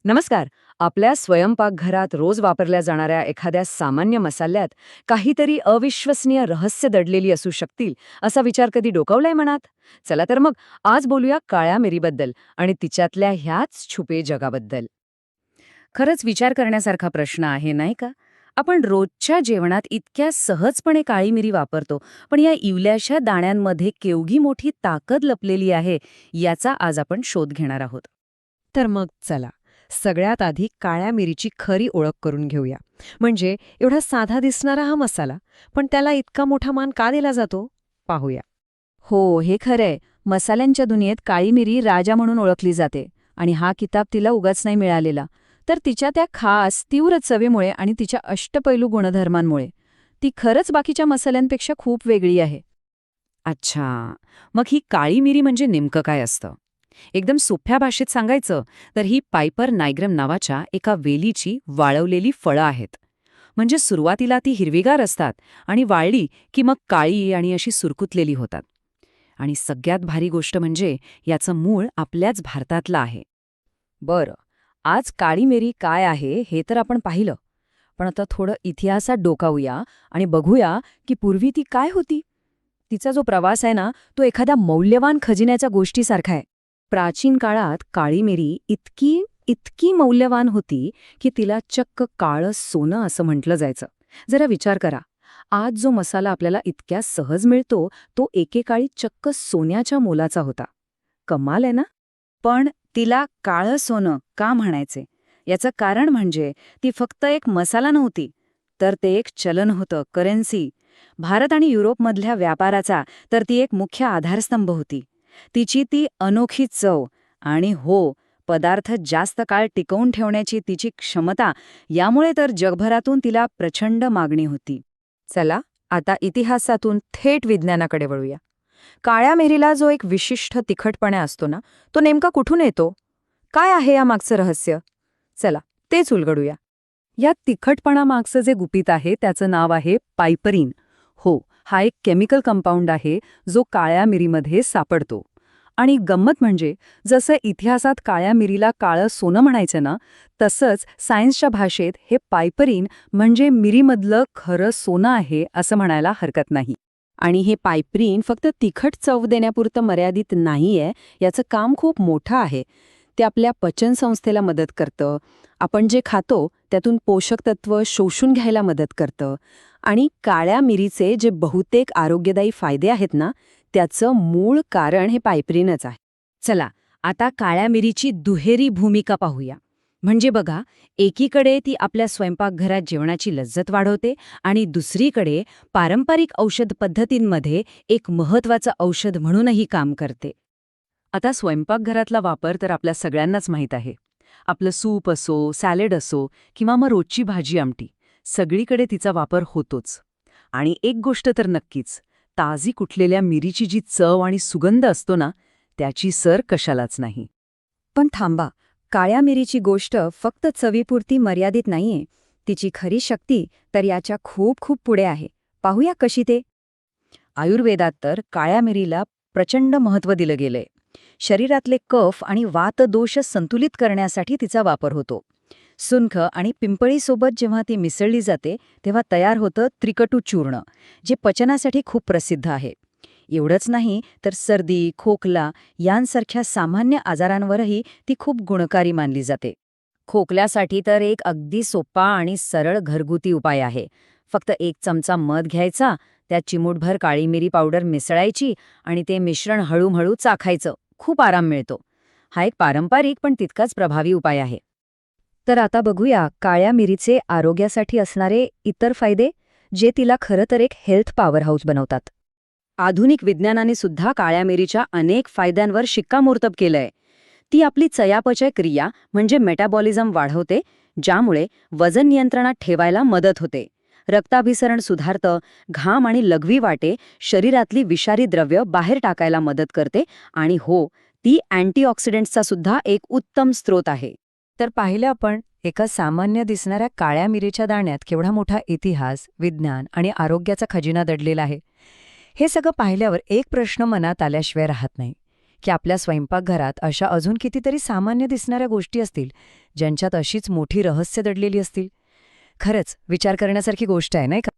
नमस्कार. आपल्या स्वयंपाकघरात रोज वापरल्या जाणाऱ्या एखाद्या सामान्य मसाल्यात काहीतरी अविश्वसनीय रहस्य दडलेली असू शकतील, असा विचार कधी डोकावलाय मनात? चला तर मग आज बोलूया काळ्या मिरीबद्दल आणि तिच्यातल्या ह्याच छुपे जगाबद्दल. खरंच विचार करण्यासारखा प्रश्न आहे, नाही का? आपण रोजच्या जेवणात इतक्या सहजपणे काळी मिरी वापरतो, पण या इवल्याशा दाण्यांमध्ये केवढी मोठी ताकद लपलेली आहे, याचा आज आपण शोध घेणार आहोत. तर मग चला, सगळ्यात आधी काळ्या मिरीची खरी ओळख करून घेऊया. म्हणजे एवढा साधा दिसणारा हा मसाला, पण त्याला इतका मोठा मान का दिला जातो? पाहूया. हो, हे खरंय. मसाल्यांच्या दुनियेत काळी मिरी राजा म्हणून ओळखली जाते आणि हा किताब तिला उगाच नाही मिळालेला. तर तिच्या त्या खास तीव्र चवीमुळे आणि तिच्या अष्टपैलू गुणधर्मांमुळे ती खरंच बाकीच्या मसाल्यांपेक्षा खूप वेगळी आहे. अच्छा, मग ही काळी मिरी म्हणजे नेमकं काय असतं? एकदम सोप्या भाषेत सांगायचं तर ही पायपर नायग्रम नावाच्या एका वेलीची वाळवलेली फळं आहेत. म्हणजे सुरुवातीला ती हिरवीगार असतात आणि वाळली की मग काळी आणि अशी सुरकुतलेली होतात. आणि सगळ्यात भारी गोष्ट म्हणजे याचं मूळ आपल्याच भारतातलं आहे. बरं, आज काळी मिरी काय आहे हे तर आपण पाहिलं. पण आता थोडं इतिहासात डोकावूया आणि बघूया की पूर्वी ती काय होती. तिचा जो प्रवास आहे ना, तो एखाद्या मौल्यवान खजिन्याच्या गोष्टीसारखा आहे. प्राचीन काळात काळी मिरी इतकी इतकी मौल्यवान होती की तिला चक्क काळं सोनं असं म्हटलं जायचं. जरा विचार करा, आज जो मसाला आपल्याला इतक्या सहज मिळतो तो एकेकाळी चक्क सोन्याच्या मोलाचा होता. कमाल आहे ना? पण तिला काळं सोनं का म्हणायचे? याचं कारण म्हणजे ती फक्त एक मसाला नव्हती, तर ते एक चलन होतं, करन्सी. भारत आणि युरोपमधल्या व्यापाराचा तर ती एक मुख्य आधारस्तंभ होती. तिची ती अनोखी चव आणि हो, पदार्थ जास्त काळ टिकवून ठेवण्याची तिची क्षमता, यामुळे तर जगभरातून तिला प्रचंड मागणी होती. चला, आता इतिहासातून थेट विज्ञानाकडे वळूया. काळ्या मिरीला जो एक विशिष्ट तिखटपणा असतो ना, तो नेमका कुठून येतो? काय आहे या मागचं रहस्य? चला, तेच उलगडूया. या तिखटपणामागचं जे गुपित आहे त्याचं नाव आहे पायपरीन. हो, हा एक केमिकल कंपाऊंड आहे जो काळ्या मिरीमध्ये सापडतो. आणि गंमत म्हणजे जसं इतिहासात काळ्या मिरीला काळं सोनं म्हणायचं ना, तसंच सायन्सच्या भाषेत हे पायपरीन म्हणजे मिरीमधलं खरं सोनं आहे असं म्हणायला हरकत नाही. आणि हे पायपरीन फक्त तिखट चव देण्यापुरतं मर्यादित नाहीये, याचं काम खूप मोठं आहे. ते आपल्या पचनसंस्थेला मदत करतं, आपण जे खातो त्यातून पोषक तत्व शोषून घ्यायला मदत करतं आणि काळ्या मिरीचे जे बहुतेक आरोग्यदायी फायदे आहेत ना, त्याचं मूळ कारण हे पायपरीनच आहे. चला, आता काळ्या मिरीची दुहेरी भूमिका पाहूया. म्हणजे बघा, एकीकडे ती आपल्या स्वयंपाकघरात जेवणाची लज्जत वाढवते आणि दुसरीकडे पारंपरिक औषध पद्धतींमध्ये एक महत्त्वाचं औषध म्हणूनही काम करते. आता स्वयंपाकघरातला वापर तर आपल्या सगळ्यांनाच माहीत आहे. आपलं सूप असो, सॅलेड असो किंवा मग रोजची भाजी आमटी, सगळीकडे तिचा वापर होतोच. आणि एक गोष्ट तर नक्कीच, ताजी कुटलेल्या मिरीची जी चव आणि सुगंध असतो ना, त्याची सर कशालाच नाही. पण थांबा, काळ्या मिरीची गोष्ट फक्त चवीपुरती मर्यादित नाहीये. तिची खरी शक्ती तर याच्या खूप खूप पुढे आहे. पाहूया कशी ते. आयुर्वेदात तर काळ्या मिरीला प्रचंड महत्त्व दिलं गेलंय. शरीरातले कफ आणि वातदोष संतुलित करण्यासाठी तिचा वापर होतो. सुंठ आणि पिंपळीसोबत जेव्हा ती मिसळली जाते तेव्हा तयार होतं त्रिकटू चूर्ण, जे पचनासाठी खूप प्रसिद्ध आहे. एवढंच नाही तर सर्दी, खोकला यांसारख्या सामान्य आजारांवरही ती खूप गुणकारी मानली जाते. खोकल्यासाठी तर एक अगदी सोपा आणि सरळ घरगुती उपाय आहे. फक्त 1 चमचा मध घ्यायचा, त्यात चिमूटभर काळी मिरी पावडर मिसळायची आणि ते मिश्रण हळूहळू चाखायचं. खूप आराम मिळतो. हा एक पारंपरिक पण तितकाच प्रभावी उपाय आहे. तर आता बघूया काळ्या मिरीचे आरोग्यासाठी असणारे इतर फायदे, जे तिला खरं तर एक हेल्थ पॉवरहाऊस बनवतात. आधुनिक विज्ञानाने सुद्धा काळ्या मिरीच्या अनेक फायद्यांवर शिक्कामोर्तब केलंय. ती आपली चयापचय क्रिया म्हणजे मेटाबॉलिझम वाढवते, ज्यामुळे वजन नियंत्रणात ठेवायला मदत होते. रक्ताभिसरण सुधारतं, घाम आणि लघवी वाटे शरीरातली विषारी द्रव्य बाहेर टाकायला मदत करते आणि हो, ती अँटीऑक्सिडंट्सचा सुद्धा एक उत्तम स्रोत आहे. तर पाहिलं आपण एका सामान्य दिसणाऱ्या काळ्या मिरीच्या दाण्यात केवढा मोठा इतिहास, विज्ञान आणि आरोग्याचा खजिना दडलेला आहे. हे सगळं पाहिल्यावर एक प्रश्न मनात आल्याशिवाय राहत नाही की आपल्या स्वयंपाकघरात अशा अजून कितीतरी सामान्य दिसणाऱ्या गोष्टी असतील ज्यांच्यात अशीच मोठी रहस्य दडलेली असतील. खरंच विचार करण्यासारखी गोष्ट आहे नाही का?